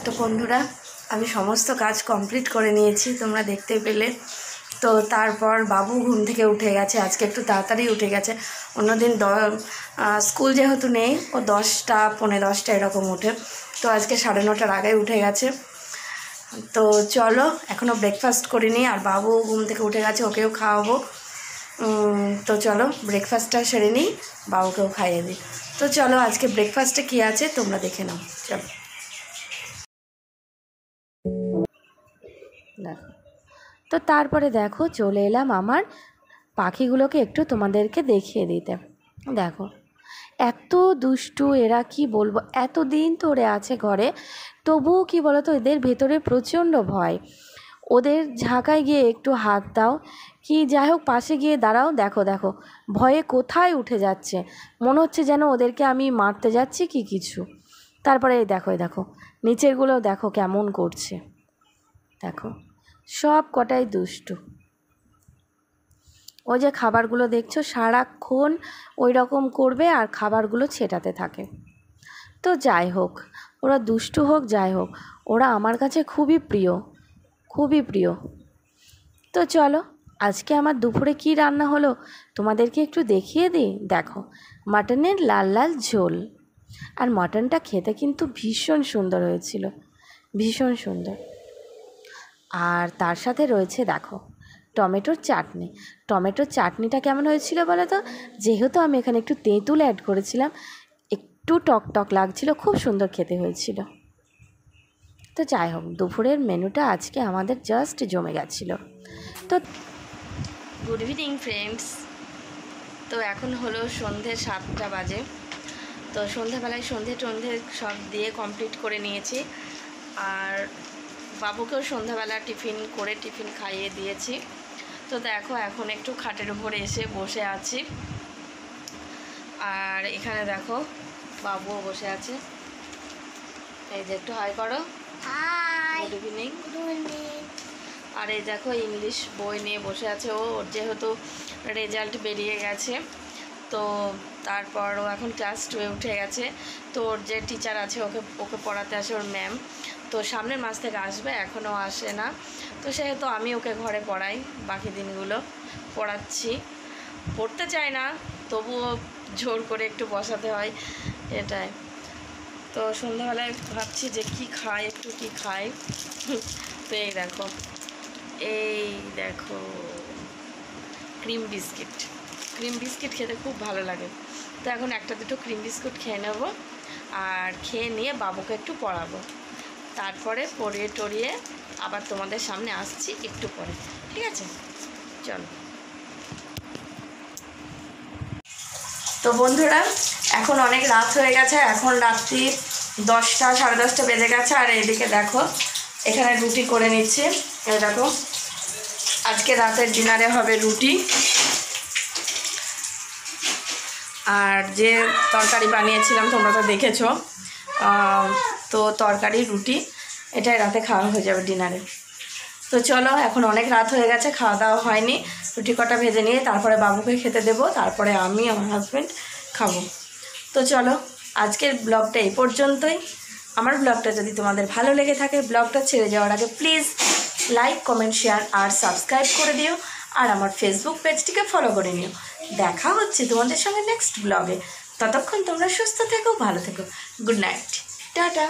তো বন্ধুরা, আমি সমস্ত কাজ কমপ্লিট করে নিয়েছি, তোমরা দেখতে পেলে। তো তারপর বাবু ঘুম থেকে উঠে গেছে, আজকে একটু তাড়াতাড়ি উঠে গেছে। অন্যদিন স্কুল যেহেতু নেই, ও 10টা পৌনে 10টা এরকম উঠে, তো আজকে 9:30টার আগে উঠে গেছে। তো চলো, এখনও ব্রেকফাস্ট করিনি, আর বাবু ঘুম থেকে উঠে গেছে, ওকেও খাওয়াবো। তো চলো ব্রেকফাস্টটা সেরে নিই, বাবুকেও খাইয়ে দিই। তো চলো, আজকে ব্রেকফাস্টে কী আছে তোমরা দেখে নাও। চলো দেখো। তো তারপরে দেখো, চলে এলাম আমার পাখিগুলোকে একটু তোমাদেরকে দেখিয়ে দিতে। দেখো, এত দুষ্টু এরা, কি বলবো, এতদিন ধরে আছে ঘরে, তবুও কি বলো তো, এদের ভেতরে প্রচণ্ড ভয়। ওদের ঝাঁকায় গিয়ে একটু হাত দাও, কি যাই হোক, পাশে গিয়ে দাঁড়াও, দেখো দেখো ভয়ে কোথায় উঠে যাচ্ছে, মনে হচ্ছে যেন ওদেরকে আমি মারতে যাচ্ছি কি কিছু। তারপরে এই দেখো নিচেরগুলো দেখো কেমন করছে, দেখো সব কটাই দুষ্টু। ওই যে খাবারগুলো দেখছো, সারাক্ষণ ওই রকম করবে আর খাবারগুলো ছেটাতে থাকে। তো যাই হোক, ওরা দুষ্টু হোক যাই হোক, ওরা আমার কাছে খুবই প্রিয়, খুবই প্রিয়। তো চলো, আজকে আমার দুপুরে কি রান্না হলো তোমাদেরকে একটু দেখিয়ে দিই। দেখো, মাটনের লাল লাল ঝোল, আর মাটনটা খেতে কিন্তু ভীষণ সুন্দর হয়েছিল, ভীষণ সুন্দর। আর তার সাথে রয়েছে দেখো টমেটোর চাটনি। টমেটোর চাটনিটা কেমন হয়েছিল বলো তো? যেহেতু আমি এখানে একটু তেঁতুল অ্যাড করেছিলাম, একটু টক টক লাগছিল, খুব সুন্দর খেতে হয়েছিল। তো যাই হোক, দুপুরের মেনুটা আজকে আমাদের জাস্ট জমে গেছিলো। তো গুড ইভিনিং ফ্রেন্ডস। তো এখন হলো সন্ধে 7টা বাজে। তো সন্ধেবেলায় সন্ধে সব দিয়ে কমপ্লিট করে নিয়েছি, আর বাবুকেও সন্ধ্যাবেলা টিফিন খাইয়ে দিয়েছি। তো দেখো, এখন একটু খাটের উপরে এসে বসে আছি, আর এখানে দেখো বাবুও বসে আছে। এই যে একটু হাই করো, গুড ইভিনিং। আর এই দেখো ইংলিশ বই নিয়ে বসে আছে ও, ওর যেহেতু রেজাল্ট বেরিয়ে গেছে, তো তারপর ও এখন ক্লাস 2-এ উঠে গেছে। তো ওর যে টিচার আছে ওকে পড়াতে আসে, ওর ম্যাম, তো সামনের মাস থেকে আসবে, এখনও আসে না। তো সেহেতু আমি ওকে ঘরে পড়াই, বাকি দিনগুলো পড়াচ্ছি। পড়তে চায় না, তবুও জোর করে একটু বসাতে হয়, এটাই। তো সন্ধ্যাবেলায় ভাবছি যে কি খাই, একটু কি খাই। তো এই দেখো ক্রিম বিস্কিট খেতে খুব ভালো লাগে। তো এখন একটা দুটো ক্রিম বিস্কুট খেয়ে নেব, আর খেয়ে নিয়ে বাবুকে একটু পড়াবো, তারপরে পড়িয়ে টড়িয়ে আবার তোমাদের সামনে আসছি একটু পরে, ঠিক আছে? চলো। তো বন্ধুরা, এখন অনেক রাত হয়ে গেছে, এখন রাত্রি 10টা 10:30 বেজে গেছে। আর এদিকে দেখো, এখানে রুটি করে নিচ্ছি। এই দেখো, আজকে রাতের ডিনারে হবে রুটি, আর যে তরকারি বানিয়েছিলাম তোমরা তো দেখেছো, তো তরকারি রুটি এটাই রাতে খাওয়া হয়ে যাবে ডিনারে। তো চলো, এখন অনেক রাত হয়ে গেছে, খাওয়া দাওয়া হয়নি, রুটি কটা ভেজে নিয়ে তারপরে বাবুকে খেতে দেবো, তারপরে আমি আমার হাজব্যান্ড খাবো। তো চলো, আজকের ব্লগটা এই পর্যন্তই। আমার ব্লগটা যদি তোমাদের ভালো লেগে থাকে, ব্লগটা ছেড়ে যাওয়ার আগে প্লিজ লাইক, কমেন্ট, শেয়ার আর সাবস্ক্রাইব করে দিও, আর আমার ফেসবুক পেজটিকে ফলো করে নিও। দেখা হচ্ছে তোমাদের সঙ্গে নেক্সট ব্লগে। ততক্ষণ তোমরা সুস্থ থেকো, ভালো থেকো। Good night, tata.